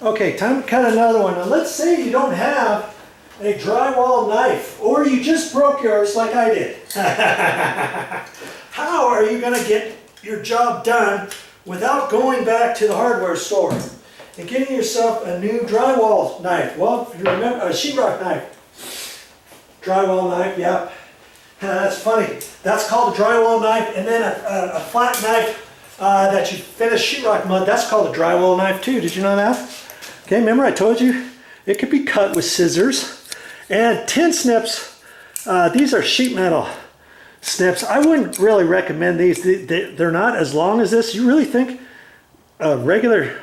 Okay, time to cut another one. Now let's say you don't have a drywall knife, or you just broke yours like I did. How are you going to get your job done without going back to the hardware store and getting yourself a new drywall knife? Well, if you remember, a sheetrock knife. Drywall knife, yeah. That's funny. That's called a drywall knife, and then a flat knife that you finish sheetrock mud, that's called a drywall knife too. Did you know that? Okay, remember I told you it could be cut with scissors. And tin snips, these are sheet metal snips. I wouldn't really recommend these. They're not as long as this. You really think regular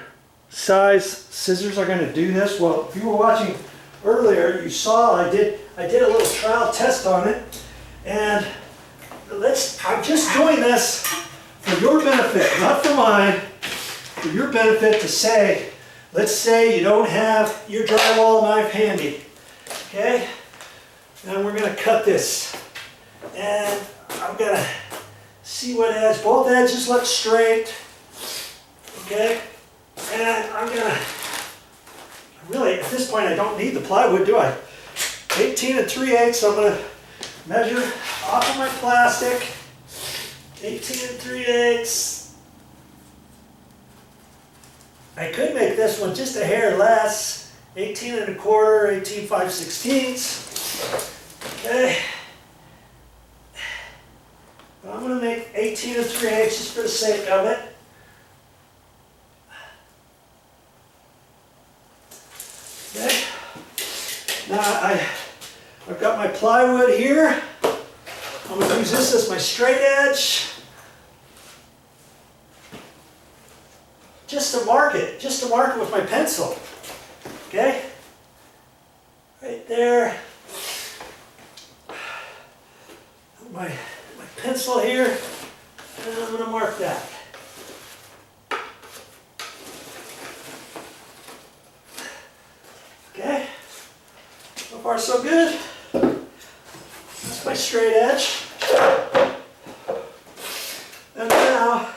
size scissors are going to do this? Well, if you were watching earlier, you saw I did a little trial test on it. And I'm just doing this for your benefit, not for mine, for your benefit to say, let's say you don't have your drywall knife handy, okay? And we're gonna cut this. And I'm gonna see what edge, both edges look straight, okay? And I'm gonna, really, at this point I don't need the plywood, do I? 18 3/8, so I'm gonna measure off of my plastic, 18 3/8. I could make this one just a hair less, 18 1/4, 18 5/16. Okay. But I'm going to make 18 3/8 just for the sake of it. Okay. Now I've got my plywood here. I'm going to use this as my straight edge. Just to mark it with my pencil. Okay? Right there. My pencil here, and I'm going to mark that. Okay? So far so good. That's my straight edge. And now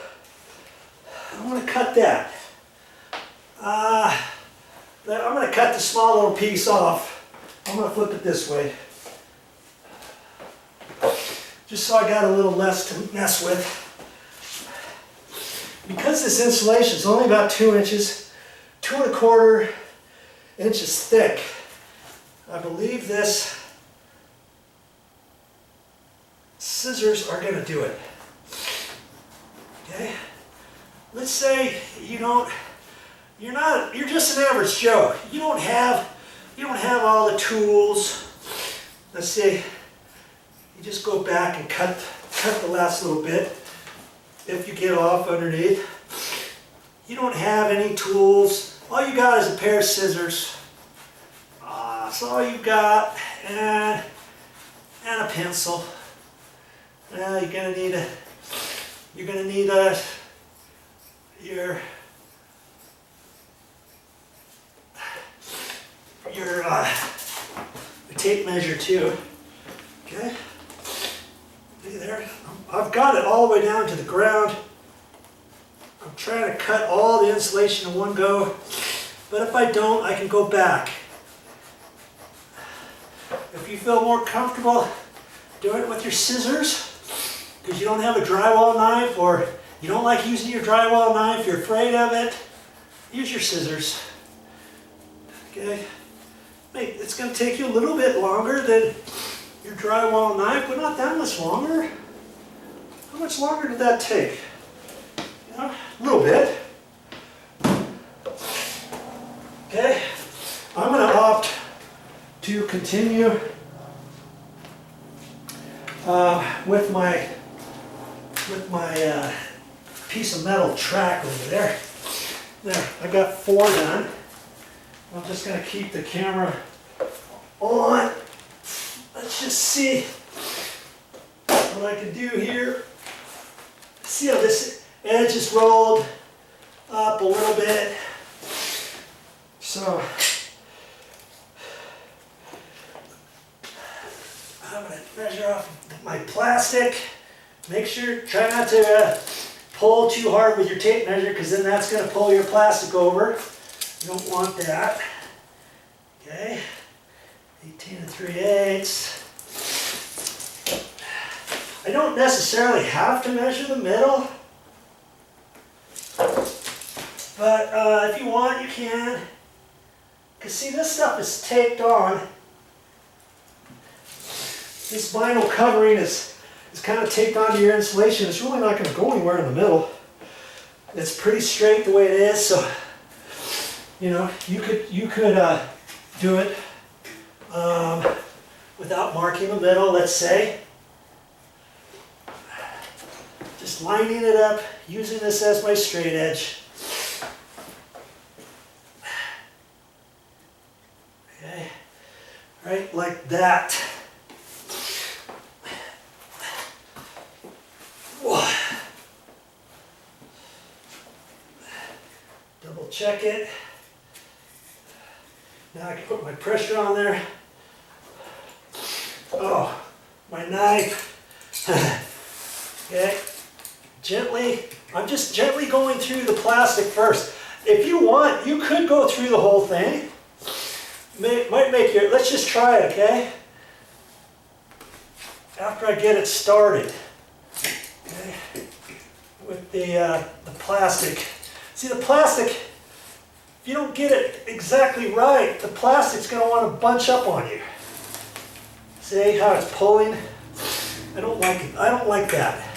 I'm going to cut that. I'm going to cut the small little piece off. I'm going to flip it this way. Just so I got a little less to mess with. Because this insulation is only about 2 inches, 2 1/4 inches thick, I believe this scissors are going to do it. Okay? Let's say you're just an average Joe. You don't have all the tools. Let's say you just go back and cut the last little bit if you get off underneath. You don't have any tools. All you got is a pair of scissors. That's all you got, and a pencil. You're gonna need your tape measure too. Okay. There. I've got it all the way down to the ground. I'm trying to cut all the insulation in one go, but if I don't, I can go back. If you feel more comfortable doing it with your scissors, because you don't have a drywall knife, or you don't like using your drywall knife, you're afraid of it, use your scissors. Okay? It's going to take you a little bit longer than your drywall knife, but not that much longer. How much longer did that take? A little bit. Okay, I'm going to opt to continue with my piece of metal track over there. There, I got 4 done. I'm just going to keep the camera on. Let's just see what I can do here. See how this edge is rolled up a little bit. So I'm going to measure off my plastic. Make sure, try not to pull too hard with your tape measure, because then that's going to pull your plastic over. You don't want that. Okay, 18 3/8. I don't necessarily have to measure the middle, but if you want, you can. Because see, this stuff is taped on. This vinyl covering is kind of taped onto your insulation. It's really not going to go anywhere in the middle. It's pretty straight the way it is, so you know you could do it without marking the middle. Let's say just lining it up, using this as my straight edge. Okay, right like that. Double check it. Now I can put my pressure on there. Oh, my knife. Okay, gently. I'm just gently going through the plastic first. If you want, you could go through the whole thing. Might make your, let's just try it, okay? After I get it started. Okay, with the plastic. See, the plastic, if you don't get it exactly right, the plastic's going to want to bunch up on you. See how it's pulling? I don't like it. I don't like that.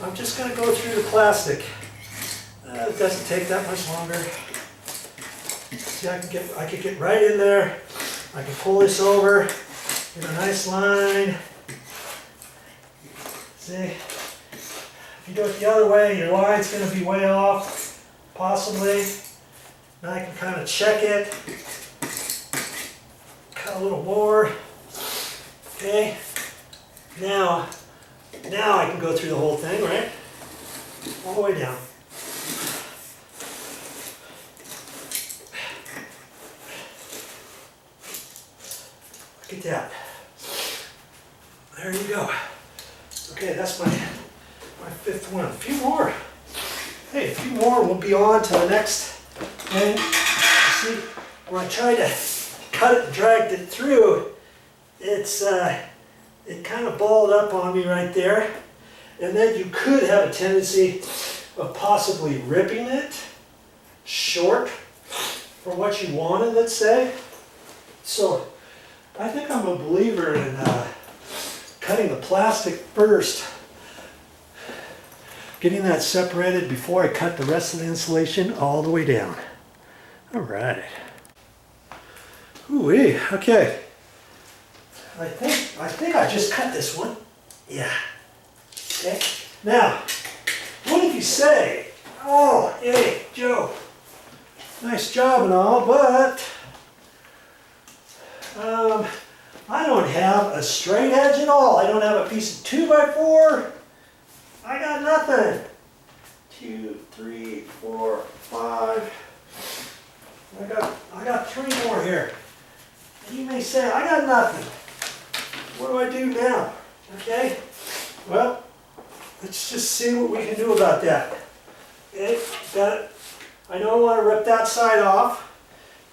I'm just going to go through the plastic. It doesn't take that much longer. See, I can get right in there. I can pull this over, get a nice line. See, if you do it the other way, your line's going to be way off. Possibly. Now I can kind of check it. Cut a little more. Okay. Now I can go through the whole thing, right? All the way down. Look at that. There you go. Okay, that's my fifth one. A few more. Hey, a few more, we'll be on to the next thing. You see, when I tried to cut it and dragged it through, it kind of balled up on me right there. And then you could have a tendency of possibly ripping it short for what you wanted, let's say. So I think I'm a believer in cutting the plastic first. Getting that separated before I cut the rest of the insulation all the way down. All right. Ooh-wee, okay. I think I just cut this one. Yeah. Okay. Now, what if you say, oh, hey, Joe, nice job and all, but I don't have a straight edge at all. I don't have a piece of 2x4. I got nothing. 2, 3, 4, 5. I got 3 more here. And you may say, I got nothing. What do I do now? Okay. Well, let's just see what we can do about that. Okay. Got it. I know I want to rip that side off.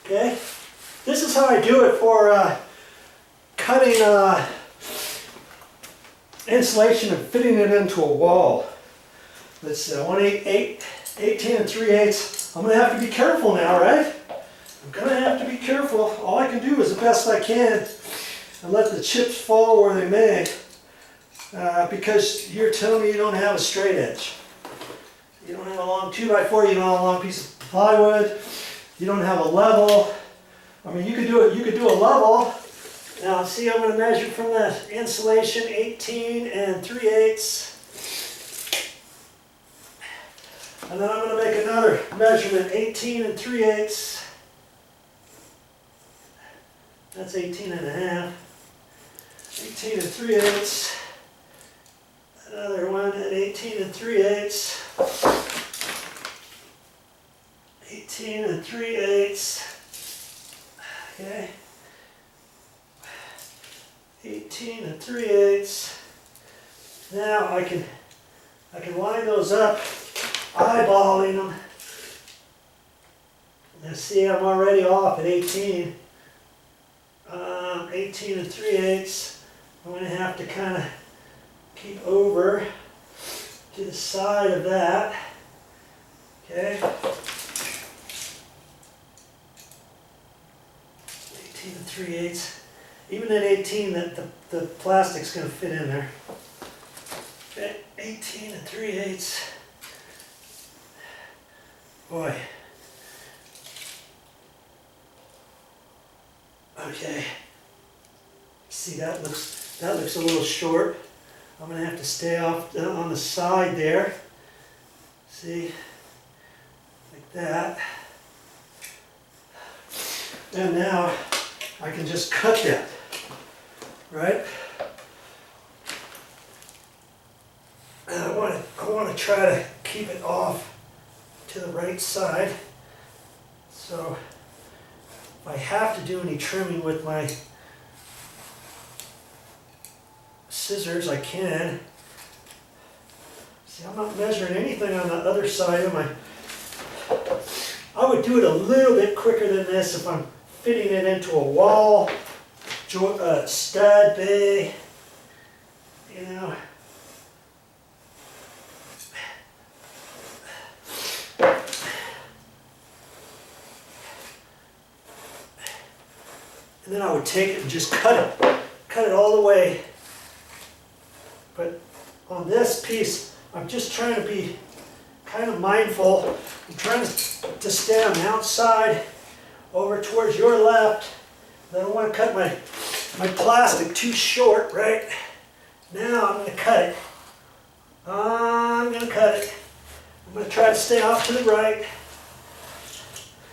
Okay. This is how I do it for cutting insulation and fitting it into a wall. Let's 18 3/8. I'm going to have to be careful now, right? I'm going to have to be careful. All I can do is the best I can and let the chips fall where they may, because you're telling me you don't have a straight edge. You don't have a long 2x4. You don't have a long piece of plywood. You don't have a level. I mean, you could do it. You could do a level. Now, see, I'm going to measure from the insulation 18 3/8. And then I'm going to make another measurement 18 3/8. That's 18 1/2. 18 3/8. Another one at 18 3/8. 18 3/8. Okay. 18 3/8. Now I can line those up, eyeballing them. Now see, I'm already off at 18. 18 3/8. I'm going to have to kind of keep over to the side of that. Okay. 18 3/8. Even at 18, the plastic's going to fit in there. Okay, 18 3/8. Boy. Okay. See, that looks a little short. I'm going to have to stay off on the side there. See, like that. And now I can just cut that, right? And I want to try to keep it off to the right side. So if I have to do any trimming with my scissors, I can. See, I'm not measuring anything on the other side of my... I would do it a little bit quicker than this if I'm fitting it into a wall, stud bay, you know. And then I would take it and just cut it all the way. But on this piece, I'm just trying to be kind of mindful. I'm trying to stay on the outside over towards your left. I don't want to cut my plastic too short, right? Now I'm going to cut it. I'm going to cut it. I'm going to try to stay off to the right.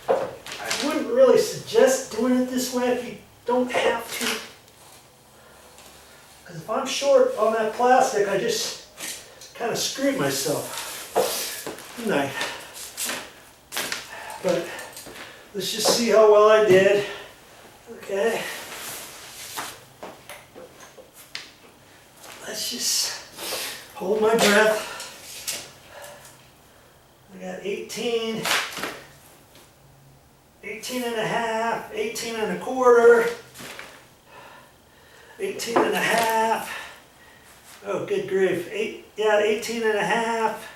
I wouldn't really suggest doing it this way if you don't have to. Because if I'm short on that plastic, I just kind of screwed myself, didn't I? But let's just see how well I did. Okay. Let's just hold my breath. I got 18, 18 and a half, 18 and a quarter, 18 and a half. Oh, good grief. 18 and a half,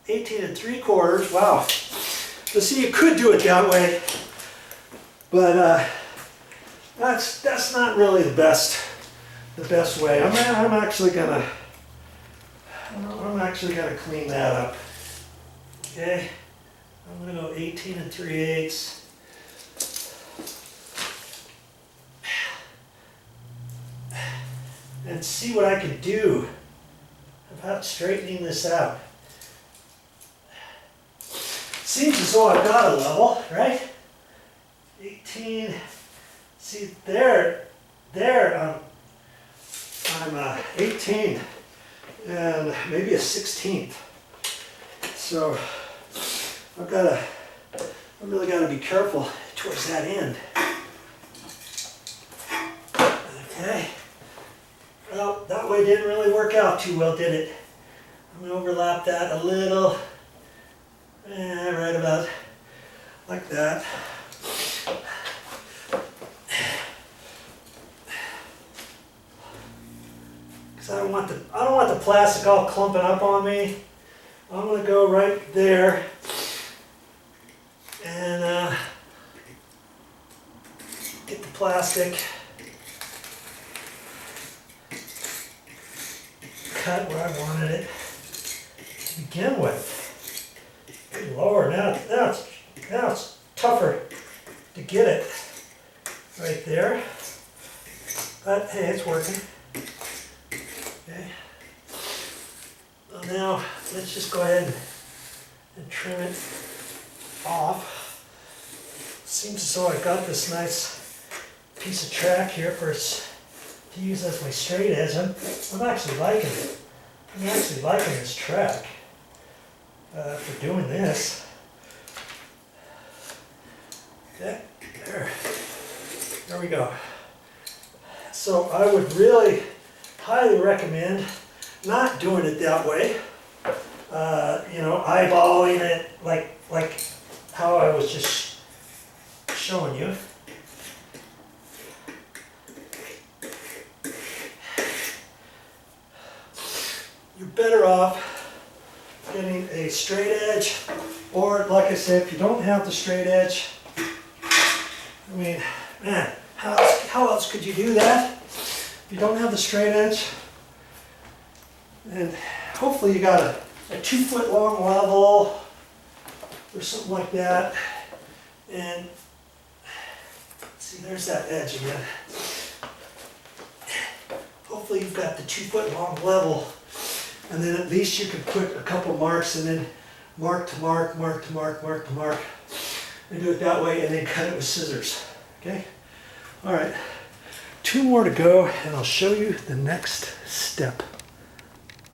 18 and 3/4. Wow. So see, you could do it that way, but that's not really the best way. I'm actually gonna clean that up. Okay, I'm gonna go 18 and 3/8. And see what I can do about straightening this out. Seems as though I've got a level, right? 18, see there, I'm 18 and maybe a 16th. So I really gotta be careful towards that end. Okay. Well, that way didn't really work out too well, did it? I'm gonna overlap that a little. Right about like that. Because I don't want the plastic all clumping up on me. I'm gonna go right there and get the plastic cut where I wanted it to begin with. Good Lord, now it's tougher to get it right there. But hey, it's working. Okay. Well, now let's just go ahead and trim it off. Seems as though I got this nice piece of track here to use as my straight edge. I'm actually liking it. I'm actually liking this track. For doing this. Okay, there we go. So I would really highly recommend not doing it that way. You know, eyeballing it like how I was just showing you. You're better off getting a straight edge, or like I said, if you don't have the straight edge, I mean, man, how else could you do that? If you don't have the straight edge, and hopefully you got a 2 foot long level or something like that, and see, there's that edge again. Hopefully you've got the 2 foot long level, and then at least you can put a couple marks and then mark to mark, mark to mark, mark to mark, and do it that way, and then cut it with scissors. Okay? All right, 2 more to go, and I'll show you the next step.